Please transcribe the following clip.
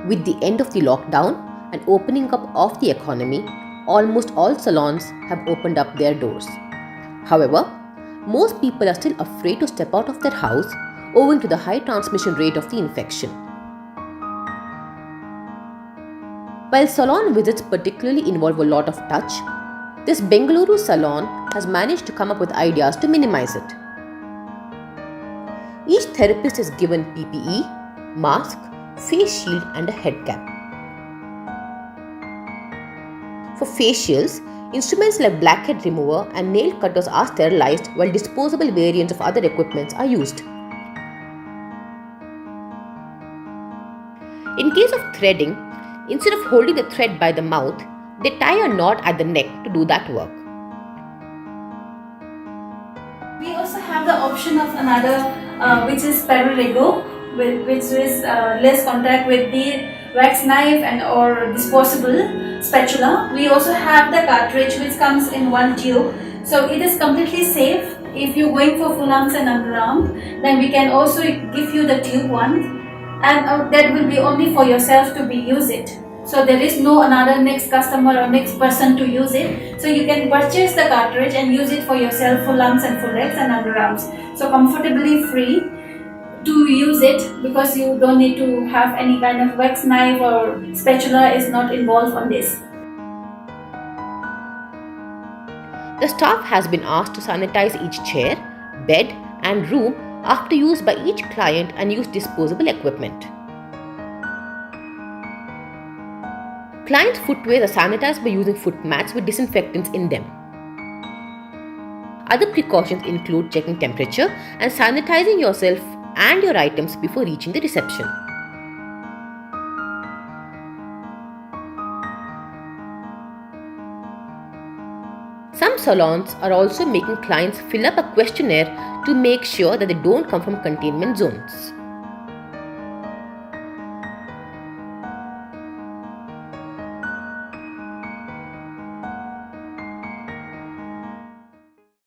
With the end of the lockdown and opening up of the economy, almost all salons have opened up their doors. However, most people are still afraid to step out of their house owing to the high transmission rate of the infection. While salon visits particularly involve a lot of touch, this Bengaluru salon has managed to come up with ideas to minimize it. Each therapist is given PPE, mask, face shield and a head cap. For facials, instruments like blackhead remover and nail cutters are sterilized while disposable variants of other equipments are used. In case of threading, instead of holding the thread by the mouth, they tie a knot at the neck to do that work. We also have the option of another which is Perorego, which is less contact with the wax knife and or disposable spatula. We also have the cartridge which comes in one tube, so it is completely safe. If you're going for full arms and underarm, then we can also give you the tube one, and that will be only for yourself to be use it. So there is no another next customer or next person to use it. So you can purchase the cartridge and use it for yourself, full arms and full legs and underarms. So comfortably free to use it, because you don't need to have any kind of wax knife or spatula is not involved on this. The staff has been asked to sanitize each chair, bed and room after use by each client and use disposable equipment. Clients' footwear are sanitized by using foot mats with disinfectants in them. Other precautions include checking temperature and sanitizing yourself and your items before reaching the reception. Some salons are also making clients fill up a questionnaire to make sure that they don't come from containment zones.